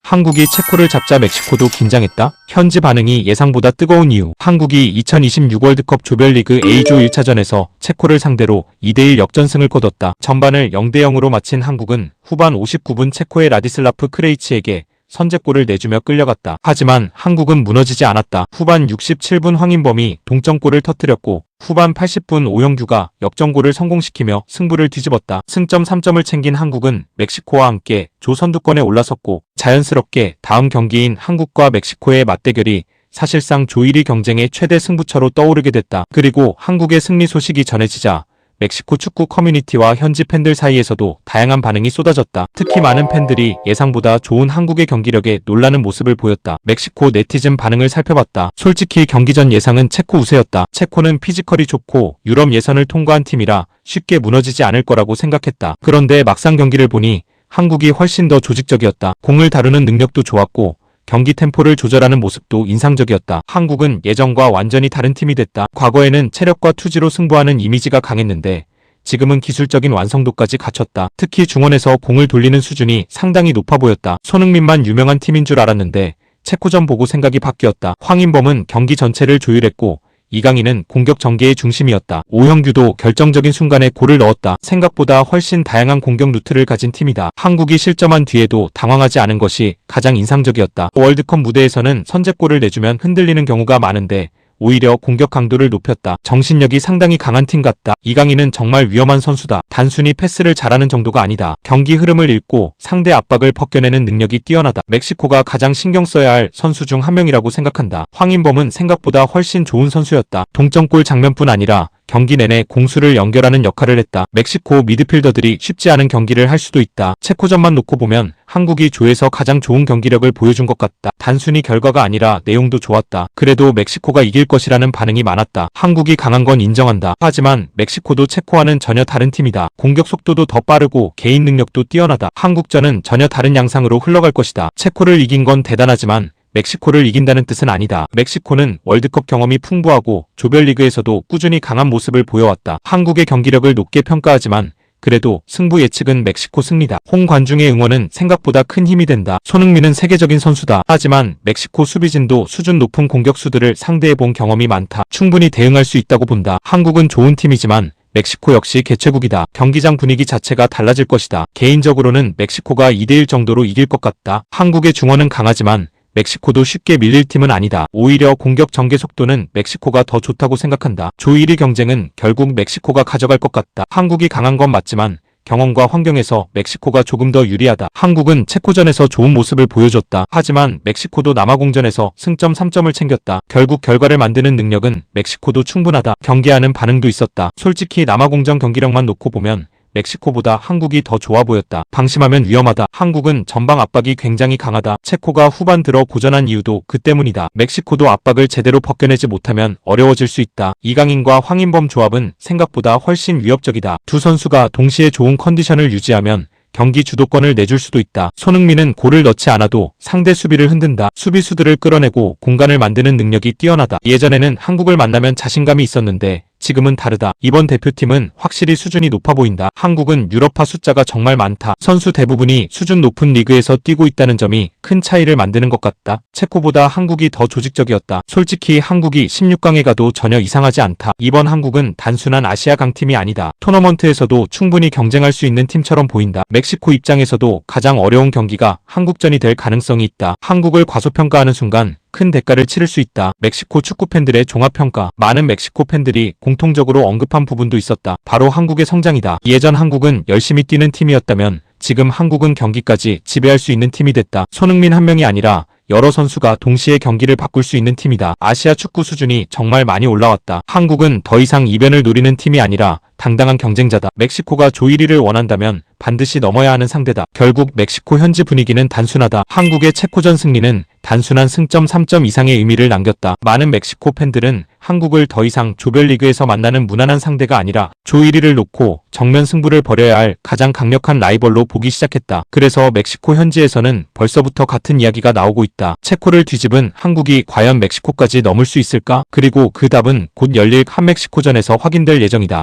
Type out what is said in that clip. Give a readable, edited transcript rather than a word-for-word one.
한국이 체코를 잡자 멕시코도 긴장했다. 현지 반응이 예상보다 뜨거운 이유. 한국이 2026 월드컵 조별리그 A조 1차전에서 체코를 상대로 2대1 역전승을 거뒀다. 전반을 0대0으로 마친 한국은 후반 59분 체코의 라디슬라프 크레이치에게 선제골을 내주며 끌려갔다. 하지만 한국은 무너지지 않았다. 후반 67분 황인범이 동점골을 터뜨렸고 후반 80분 오영규가 역전골을 성공시키며 승부를 뒤집었다. 승점 3점을 챙긴 한국은 멕시코와 함께 조 선두권에 올라섰고 자연스럽게 다음 경기인 한국과 멕시코의 맞대결이 사실상 조 1위 경쟁의 최대 승부처로 떠오르게 됐다. 그리고 한국의 승리 소식이 전해지자 멕시코 축구 커뮤니티와 현지 팬들 사이에서도 다양한 반응이 쏟아졌다. 특히 많은 팬들이 예상보다 좋은 한국의 경기력에 놀라는 모습을 보였다. 멕시코 네티즌 반응을 살펴봤다. 솔직히 경기 전 예상은 체코 우세였다. 체코는 피지컬이 좋고 유럽 예선을 통과한 팀이라 쉽게 무너지지 않을 거라고 생각했다. 그런데 막상 경기를 보니 한국이 훨씬 더 조직적이었다. 공을 다루는 능력도 좋았고 경기 템포를 조절하는 모습도 인상적이었다. 한국은 예전과 완전히 다른 팀이 됐다. 과거에는 체력과 투지로 승부하는 이미지가 강했는데 지금은 기술적인 완성도까지 갖췄다. 특히 중원에서 공을 돌리는 수준이 상당히 높아 보였다. 손흥민만 유명한 팀인 줄 알았는데 체코전 보고 생각이 바뀌었다. 황인범은 경기 전체를 조율했고 이강인은 공격 전개의 중심이었다. 오형규도 결정적인 순간에 골을 넣었다. 생각보다 훨씬 다양한 공격 루트를 가진 팀이다. 한국이 실점한 뒤에도 당황하지 않은 것이 가장 인상적이었다. 월드컵 무대에서는 선제골을 내주면 흔들리는 경우가 많은데 오히려 공격 강도를 높였다. 정신력이 상당히 강한 팀 같다. 이강인은 정말 위험한 선수다. 단순히 패스를 잘하는 정도가 아니다. 경기 흐름을 읽고 상대 압박을 벗겨내는 능력이 뛰어나다. 멕시코가 가장 신경 써야 할 선수 중 한 명이라고 생각한다. 황인범은 생각보다 훨씬 좋은 선수였다. 동점골 장면뿐 아니라 경기 내내 공수를 연결하는 역할을 했다. 멕시코 미드필더들이 쉽지 않은 경기를 할 수도 있다. 체코전만 놓고 보면 한국이 조에서 가장 좋은 경기력을 보여준 것 같다. 단순히 결과가 아니라 내용도 좋았다. 그래도 멕시코가 이길 것이라는 반응이 많았다. 한국이 강한 건 인정한다. 하지만 멕시코도 체코와는 전혀 다른 팀이다. 공격 속도도 더 빠르고 개인 능력도 뛰어나다. 한국전은 전혀 다른 양상으로 흘러갈 것이다. 체코를 이긴 건 대단하지만 멕시코를 이긴다는 뜻은 아니다. 멕시코는 월드컵 경험이 풍부하고 조별리그에서도 꾸준히 강한 모습을 보여왔다. 한국의 경기력을 높게 평가하지만 그래도 승부 예측은 멕시코 승리다. 홈 관중의 응원은 생각보다 큰 힘이 된다. 손흥민은 세계적인 선수다. 하지만 멕시코 수비진도 수준 높은 공격수들을 상대해본 경험이 많다. 충분히 대응할 수 있다고 본다. 한국은 좋은 팀이지만 멕시코 역시 개최국이다. 경기장 분위기 자체가 달라질 것이다. 개인적으로는 멕시코가 2대1 정도로 이길 것 같다. 한국의 중원은 강하지만 멕시코도 쉽게 밀릴 팀은 아니다. 오히려 공격 전개 속도는 멕시코가 더 좋다고 생각한다. 조 1위 경쟁은 결국 멕시코가 가져갈 것 같다. 한국이 강한 건 맞지만 경험과 환경에서 멕시코가 조금 더 유리하다. 한국은 체코전에서 좋은 모습을 보여줬다. 하지만 멕시코도 남아공전에서 승점 3점을 챙겼다. 결국 결과를 만드는 능력은 멕시코도 충분하다. 경계하는 반응도 있었다. 솔직히 남아공전 경기력만 놓고 보면 멕시코보다 한국이 더 좋아 보였다. 방심하면 위험하다. 한국은 전방 압박이 굉장히 강하다. 체코가 후반 들어 고전한 이유도 그 때문이다. 멕시코도 압박을 제대로 벗겨내지 못하면 어려워질 수 있다. 이강인과 황인범 조합은 생각보다 훨씬 위협적이다. 두 선수가 동시에 좋은 컨디션을 유지하면 경기 주도권을 내줄 수도 있다. 손흥민은 골을 넣지 않아도 상대 수비를 흔든다. 수비수들을 끌어내고 공간을 만드는 능력이 뛰어나다. 예전에는 한국을 만나면 자신감이 있었는데 지금은 다르다. 이번 대표팀은 확실히 수준이 높아 보인다. 한국은 유럽파 숫자가 정말 많다. 선수 대부분이 수준 높은 리그에서 뛰고 있다는 점이 큰 차이를 만드는 것 같다. 체코보다 한국이 더 조직적이었다. 솔직히 한국이 16강에 가도 전혀 이상하지 않다. 이번 한국은 단순한 아시아 강팀이 아니다. 토너먼트에서도 충분히 경쟁할 수 있는 팀처럼 보인다. 멕시코 입장에서도 가장 어려운 경기가 한국전이 될 가능성이 있다. 한국을 과소평가하는 순간 큰 대가를 치를 수 있다. 멕시코 축구 팬들의 종합평가. 많은 멕시코 팬들이 공통적으로 언급한 부분도 있었다. 바로 한국의 성장이다. 예전 한국은 열심히 뛰는 팀이었다면 지금 한국은 경기까지 지배할 수 있는 팀이 됐다. 손흥민 한 명이 아니라 여러 선수가 동시에 경기를 바꿀 수 있는 팀이다. 아시아 축구 수준이 정말 많이 올라왔다. 한국은 더 이상 이변을 노리는 팀이 아니라 당당한 경쟁자다. 멕시코가 조 1위를 원한다면 반드시 넘어야 하는 상대다. 결국 멕시코 현지 분위기는 단순하다. 한국의 체코전 승리는 단순한 승점 3점 이상의 의미를 남겼다. 많은 멕시코 팬들은 한국을 더 이상 조별리그에서 만나는 무난한 상대가 아니라 조 1위를 놓고 정면 승부를 벌여야 할 가장 강력한 라이벌로 보기 시작했다. 그래서 멕시코 현지에서는 벌써부터 같은 이야기가 나오고 있다. 체코를 뒤집은 한국이 과연 멕시코까지 넘을 수 있을까? 그리고 그 답은 곧 열릴 한멕시코전에서 확인될 예정이다.